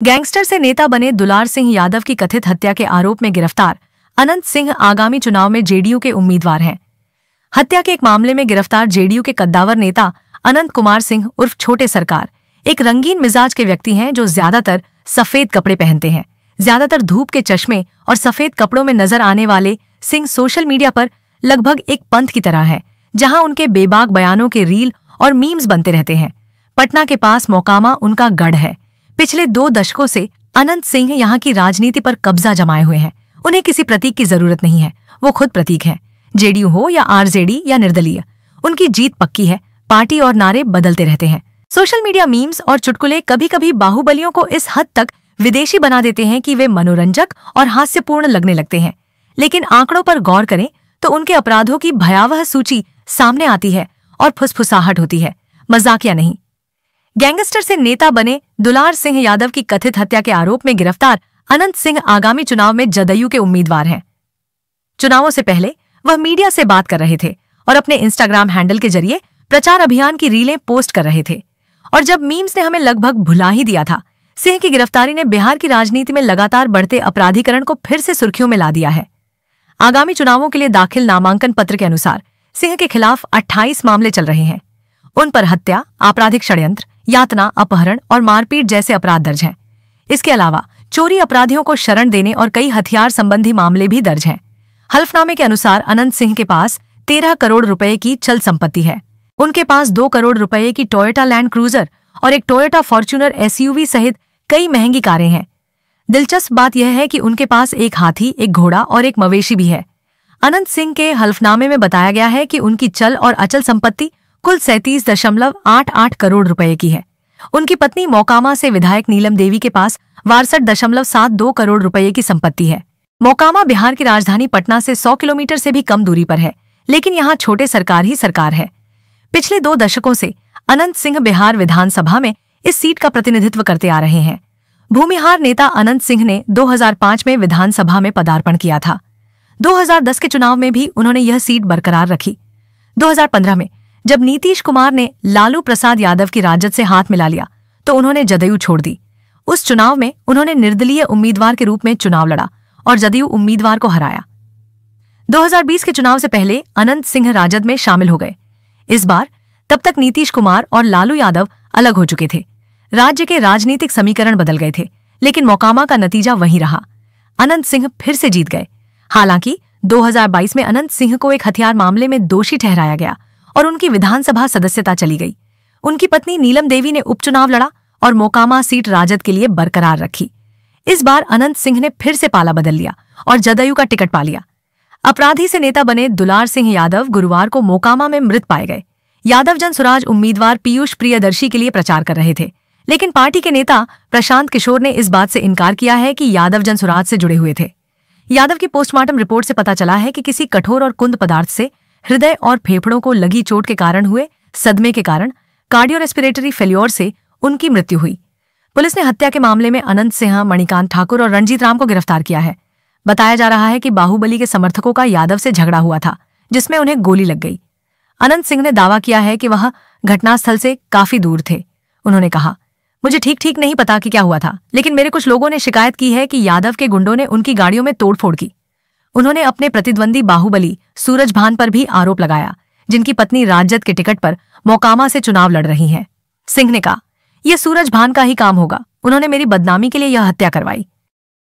Gangster से नेता बने दुलार सिंह यादव की कथित हत्या के आरोप में गिरफ्तार अनंत सिंह आगामी चुनाव में जेडीयू के उम्मीदवार हैं। हत्या के एक मामले में गिरफ्तार जेडीयू के कद्दावर नेता अनंत कुमार सिंह उर्फ छोटे सरकार एक रंगीन मिजाज के व्यक्ति हैं जो ज्यादातर सफेद कपड़े पहनते हैं। ज्यादातर धूप के चश्मे और सफेद कपड़ों में नजर आने वाले सिंह सोशल मीडिया पर लगभग एक पंथ की तरह है, जहां उनके बेबाक बयानों के रील और मीम्स बनते रहते हैं। पटना के पास मोकामा उनका गढ़ है। पिछले 2 दशकों से अनंत सिंह यहाँ की राजनीति पर कब्जा जमाए हुए हैं। उन्हें किसी प्रतीक की जरूरत नहीं है, वो खुद प्रतीक हैं। जेडीयू हो या आरजेडी या निर्दलीय, उनकी जीत पक्की है। पार्टी और नारे बदलते रहते हैं। सोशल मीडिया मीम्स और चुटकुले कभी कभी बाहुबलियों को इस हद तक विदेशी बना देते हैं कि वे मनोरंजक और हास्यपूर्ण लगने लगते हैं। लेकिन आंकड़ों पर गौर करें तो उनके अपराधों की भयावह सूची सामने आती है और फुसफुसाहट होती है, मजाकिया नहीं। गैंगस्टर से नेता बने दुलार सिंह यादव की कथित हत्या के आरोप में गिरफ्तार अनंत सिंह आगामी चुनाव में जदयू के उम्मीदवार हैं। चुनावों से पहले वह मीडिया से बात कर रहे थे और अपने इंस्टाग्राम हैंडल के जरिए प्रचार अभियान की रीलें पोस्ट कर रहे थे। और जब मीम्स ने हमें लगभग भुला ही दिया था, सिंह की गिरफ्तारी ने बिहार की राजनीति में लगातार बढ़ते अपराधीकरण को फिर से सुर्खियों में ला दिया है। आगामी चुनावों के लिए दाखिल नामांकन पत्र के अनुसार सिंह के खिलाफ 28 मामले चल रहे हैं। उन पर हत्या, आपराधिक षड्यंत्र, यातना, अपहरण और मारपीट जैसे अपराध दर्ज हैं। इसके अलावा चोरी, अपराधियों को शरण देने और कई हथियार संबंधी मामले भी दर्ज हैं। हल्फनामे के अनुसार अनंत सिंह के पास 13 करोड़ रुपए की चल संपत्ति है। उनके पास 2 करोड़ रुपए की टोयोटा लैंड क्रूजर और एक टोयोटा फॉर्च्यूनर एसयूवी सहित कई महंगी कारें हैं। दिलचस्प बात यह है कि उनके पास एक हाथी, एक घोड़ा और एक मवेशी भी है। अनंत सिंह के हल्फनामे में बताया गया है कि उनकी चल और अचल संपत्ति कुल 37.88 करोड़ रुपए की है। उनकी पत्नी मोकामा से विधायक नीलम देवी के पास 62.72 करोड़ रुपए की संपत्ति है। मोकामा बिहार की राजधानी पटना से 100 किलोमीटर से भी कम दूरी पर है, लेकिन यहाँ छोटे सरकार ही सरकार है। पिछले 2 दशकों से अनंत सिंह बिहार विधानसभा में इस सीट का प्रतिनिधित्व करते आ रहे हैं। भूमिहार नेता अनंत सिंह ने 2005 में विधानसभा में पदार्पण किया था। 2010 के चुनाव में भी उन्होंने यह सीट बरकरार रखी। 2015 में जब नीतीश कुमार ने लालू प्रसाद यादव की राजद से हाथ मिला लिया तो उन्होंने जदयू छोड़ दी। उस चुनाव में उन्होंने निर्दलीय उम्मीदवार के रूप में चुनाव लड़ा और जदयू उम्मीदवार को हराया। 2020 के चुनाव से पहले अनंत सिंह राजद में शामिल हो गए। इस बार तब तक नीतीश कुमार और लालू यादव अलग हो चुके थे। राज्य के राजनीतिक समीकरण बदल गए थे, लेकिन मोकामा का नतीजा वही रहा। अनंत सिंह फिर से जीत गए। हालांकि 2022 में अनंत सिंह को एक हथियार मामले में दोषी ठहराया गया और उनकी विधानसभा सदस्यता चली गई। उनकी पत्नी नीलम देवी ने उपचुनाव लड़ा और मोकामा सीट राजद के लिए बरकरार रखी। इस बार अनंत सिंह ने फिर से पाला बदल लिया और जदयू का टिकट पा लिया। अपराधी से नेता बने दुलार सिंह यादव गुरुवार को मोकामा में मृत पाए गए। यादव जन स्वराज उम्मीदवार पीयूष प्रियदर्शी के लिए प्रचार कर रहे थे, लेकिन पार्टी के नेता प्रशांत किशोर ने इस बात से इनकार किया है कि यादव जन स्वराज से जुड़े हुए थे। यादव की पोस्टमार्टम रिपोर्ट से पता चला है कि किसी कठोर और कुंद पदार्थ से हृदय और फेफड़ों को लगी चोट के कारण हुए सदमे के कारण कार्डियो रेस्पिरेटरी फेल्योर से उनकी मृत्यु हुई। पुलिस ने हत्या के मामले में अनंत सिंह, मणिकांत ठाकुर और रणजीत राम को गिरफ्तार किया है। बताया जा रहा है कि बाहुबली के समर्थकों का यादव से झगड़ा हुआ था, जिसमें उन्हें गोली लग गई। अनंत सिंह ने दावा किया है कि वह घटनास्थल से काफी दूर थे। उन्होंने कहा, मुझे ठीक नहीं पता कि क्या हुआ था, लेकिन मेरे कुछ लोगों ने शिकायत की है कि यादव के गुंडों ने उनकी गाड़ियों में तोड़फोड़ की। उन्होंने अपने प्रतिद्वंदी बाहुबली सूरज भान पर भी आरोप लगाया, जिनकी पत्नी राजद के टिकट पर मोकामा से चुनाव लड़ रही हैं। सिंह ने कहा, यह सूरज भान का ही काम होगा, उन्होंने मेरी बदनामी के लिए यह हत्या करवाई।